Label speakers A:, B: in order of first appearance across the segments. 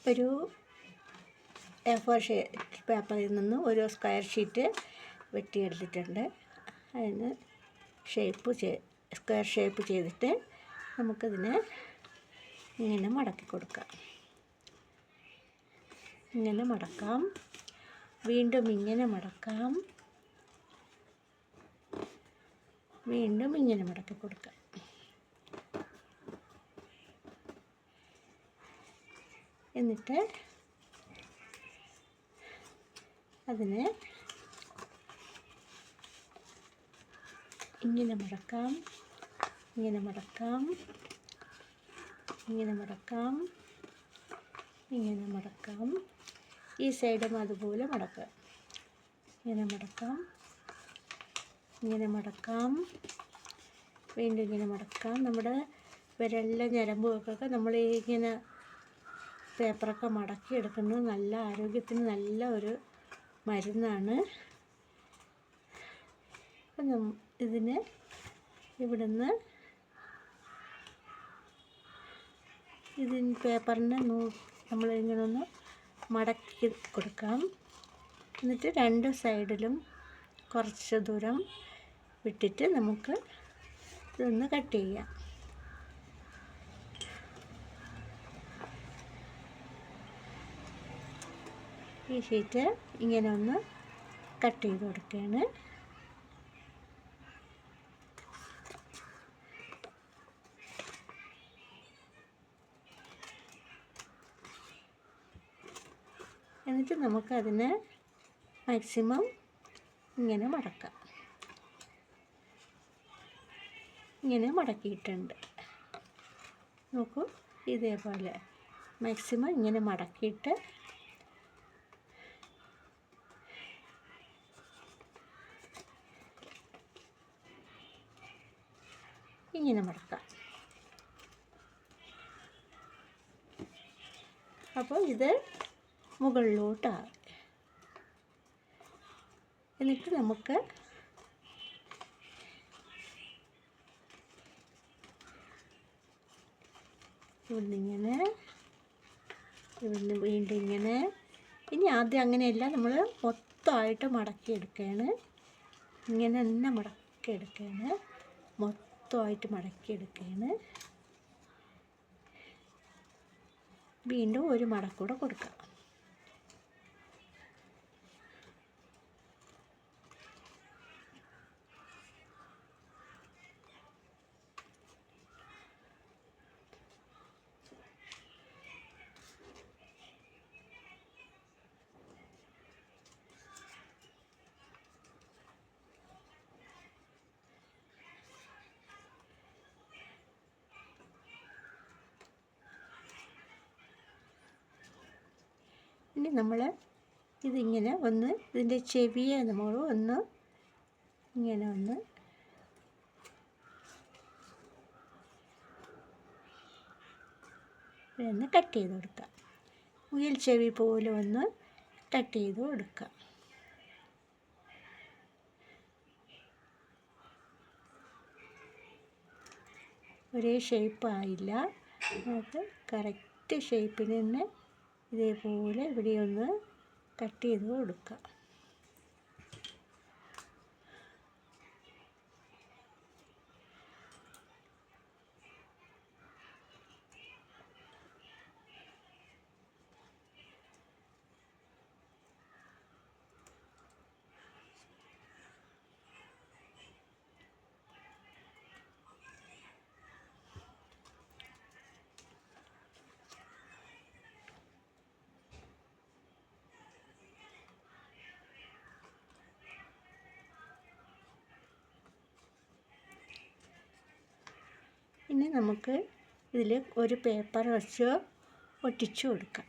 A: ഒരു A4 പേപ്പറിൽ നിന്ന് ഒരു സ്ക്വയർ ഷീറ്റ് വെട്ടിയെടുത്തിട്ടുണ്ട്. അതിന് സ്ക്വയർ ഷേപ്പ് ചെയ്തിട്ട് നമുക്കിതിനെ ഇങ്ങനെ മടക്കി കൊടുക്കാം. ഇങ്ങനെ മടക്കാം, വീണ്ടും ഇങ്ങനെ മടക്കാം, വീണ്ടും ഇങ്ങനെ മടക്കി കൊടുക്കാം. എന്നിട്ട് അതിനെ ഇങ്ങനെ മടക്കാം, ഇങ്ങനെ മടക്കാം, ഇങ്ങനെ മടക്കാം, ഇങ്ങനെ മടക്കാം. ഈ സൈഡും അതുപോലെ മടക്കാം. ഇങ്ങനെ മടക്കാം, ഇങ്ങനെ മടക്കാം, വീണ്ടും ഇങ്ങനെ മടക്കാം. നമ്മുടെ വിരലിലെ ഞരമ്പുകൾക്കൊക്കെ നമ്മൾ ഇങ്ങനെ പേപ്പറൊക്കെ മടക്കി എടുക്കുന്നത് നല്ല ആരോഗ്യത്തിന് നല്ല ഒരു മരുന്നാണ്. അപ്പം ഇതിന് ഇവിടുന്ന് പേപ്പറിന് നമ്മളിങ്ങനെ ഒന്ന് മടക്കി കൊടുക്കാം. എന്നിട്ട് രണ്ട് സൈഡിലും കുറച്ച് ദൂരം വിട്ടിട്ട് നമുക്ക് ഇതൊന്ന് കട്ട് ചെയ്യാം. ഈ ഷീറ്റ് ഇങ്ങനെ ഒന്ന് കട്ട് ചെയ്ത് കൊടുക്കുകയാണ്. എന്നിട്ട് നമുക്കതിനെ മാക്സിമം ഇങ്ങനെ മടക്കാം. ഇങ്ങനെ മടക്കിയിട്ടുണ്ട്. നോക്കൂ, ഇതേപോലെ മാക്സിമം ഇങ്ങനെ മടക്കിയിട്ട് ഇങ്ങനെ മടക്കാം. അപ്പോൾ ഇത് മുകളിലോട്ടാണ്. എന്നിട്ട് നമുക്ക് ഇവിടുന്നിങ്ങനെ, ഇവിടുന്ന് വീണ്ടും ഇങ്ങനെ. ഇനി ആദ്യം അങ്ങനെയല്ല, നമ്മൾ മൊത്തമായിട്ട് മടക്കിയെടുക്കുകയാണ്. ഇങ്ങനെ തന്നെ മടക്കിയെടുക്കുകയാണ്, മൊത്തമായിട്ട് മടക്കിയെടുക്കുകയാണ്. വീണ്ടും ഒരു മടക്കൂടെ കൊടുക്കാം. ഇനി നമ്മൾ ഇതിങ്ങനെ ഒന്ന് ഇതിൻ്റെ ചെവിയെ നമ്മൾ ഒന്ന് ഇങ്ങനെ ഒന്ന് കട്ട് ചെയ്ത് കൊടുക്കാം. മുയൽ ചെവി പോലെ ഒന്ന് കട്ട് ചെയ്ത് കൊടുക്കാം. ഒരേ ഷേപ്പായില്ല, നമുക്ക് കറക്റ്റ് ഷേപ്പിന് തന്നെ ഇതേപോലെ ഇവിടെ ഒന്ന് കട്ട് ചെയ്ത് കൊടുക്കാം. ഇനി നമുക്ക് ഇതിൽ ഒരു പേപ്പർ വെച്ച് ഒട്ടിച്ചു കൊടുക്കാം.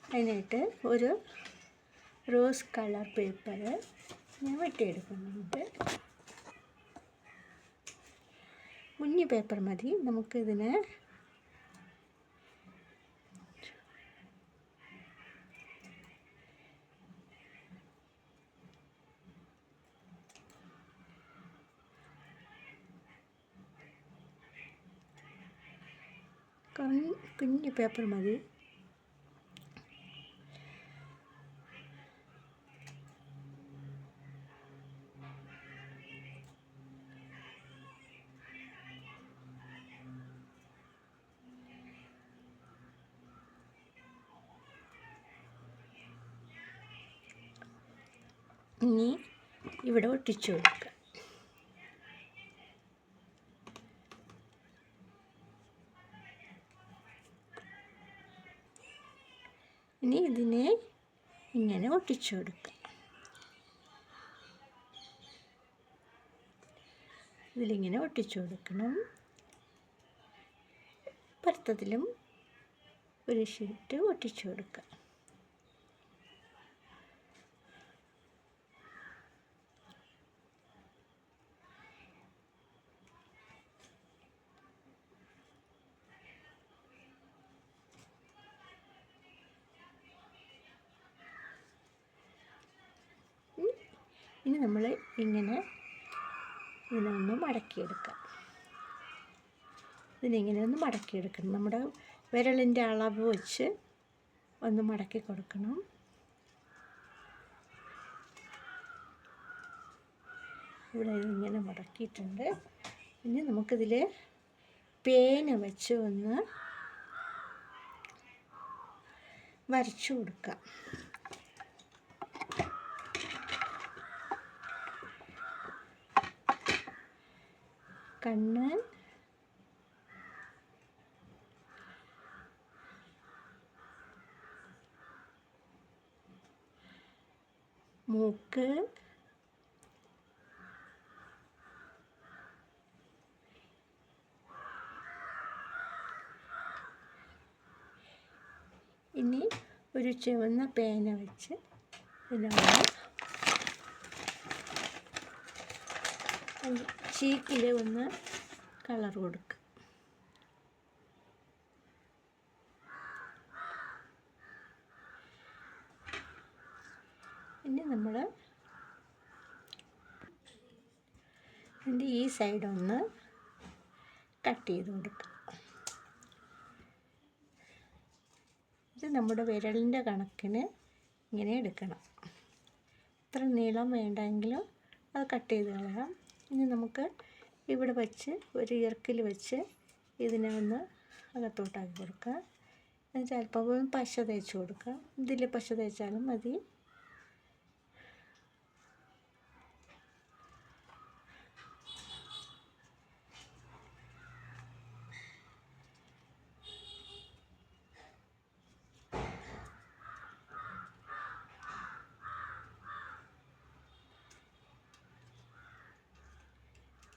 A: അതിനായിട്ട് ഒരു റോസ് കളർ പേപ്പർ ഞാൻ വെട്ടിയെടുക്കുന്നുണ്ട്. കുഞ്ഞു പേപ്പർ മതി. നമുക്കിതിന് കുഞ്ഞു പേപ്പർ മതി. ഇനി ഇവിടെ ഒട്ടിച്ചു കൊടുക്കുക. ഇനി ഇതിനെ ഇങ്ങനെ ഒട്ടിച്ചു കൊടുക്കുക. ഇതിലിങ്ങനെ ഒട്ടിച്ചു കൊടുക്കണം. പുറത്തതിലും ഒരു ഷീറ്റ് ഒട്ടിച്ചു കൊടുക്കുക. ഇനി നമ്മൾ ഇങ്ങനെ ഇതിനൊന്ന് മടക്കിയെടുക്കാം. ഇതിനിങ്ങനെ ഒന്ന് മടക്കിയെടുക്കണം. നമ്മുടെ വിരലിൻ്റെ അളവ് വെച്ച് ഒന്ന് മടക്കി കൊടുക്കണം. ഇവിടെ ഇങ്ങനെ മടക്കിയിട്ടുണ്ട്. ഇനി നമുക്കിതിൽ പേന വെച്ച് ഒന്ന് വരച്ചു കൊടുക്കാം. കണ്ണ്, മൂക്ക്, ഇനി ഒരു ചുവന്ന പേന വെച്ച് ഇതിനോട് ചീക്കിൽ ഒന്ന് കളർ കൊടുക്കുക. ഇനി നമ്മൾ ഇതിൻ്റെ ഈ സൈഡ് ഒന്ന് കട്ട് ചെയ്ത് കൊടുക്കുക. ഇത് നമ്മുടെ വിരലിൻ്റെ കണക്കിന് ഇങ്ങനെ എടുക്കണം. ഇത്ര നീളം വേണ്ടെങ്കിലും അത് കട്ട് ചെയ്ത് കളയാം. ഇനി നമുക്ക് ഇവിടെ വെച്ച് ഒരു ഇറക്കിൽ വെച്ച് ഇതിനെ ഒന്ന് അകത്തോട്ടാക്കി കൊടുക്കുക. എന്നിട്ട് അല്പം പശ തേച്ച് കൊടുക്കുക. ഇതിൽ പശ തേച്ചാലും മതി.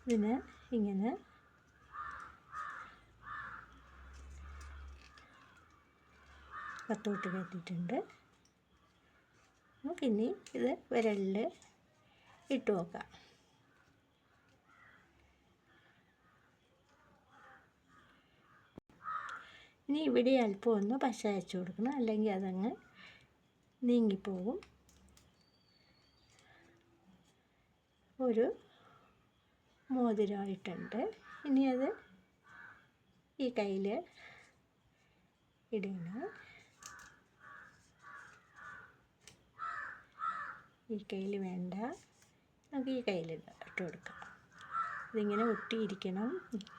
A: ഇതിനെ ഇങ്ങനെ കത്തോട്ട് കയറ്റിയിട്ടുണ്ട്. നമുക്കിനി ഇത് വിരലിൽ ഇട്ട് നോക്കാം. ഇനി ഇവിടെ അല്പം ഒന്ന് പശ അയച്ചു കൊടുക്കണം, അല്ലെങ്കിൽ അതങ്ങ് നീങ്ങിപ്പോകും. ഒരു മോതിരമായിട്ടുണ്ട്. ഇനി അത് ഈ കയ്യിൽ ഇടണം. ഈ കയ്യിൽ വേണ്ട, നമുക്ക് ഈ കയ്യിൽ ഇട്ട് കൊടുക്കാം. ഇതിങ്ങനെ ഒട്ടിയിരിക്കണം,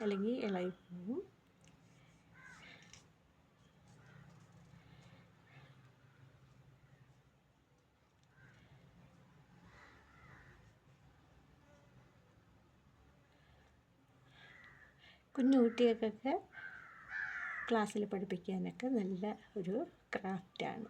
A: അല്ലെങ്കിൽ ഇളകിപ്പോകും. കുഞ്ഞു കുട്ടികൾക്കൊക്കെ ക്ലാസ്സിൽ പഠിപ്പിക്കാനൊക്കെ നല്ല ഒരു ക്രാഫ്റ്റാണ്.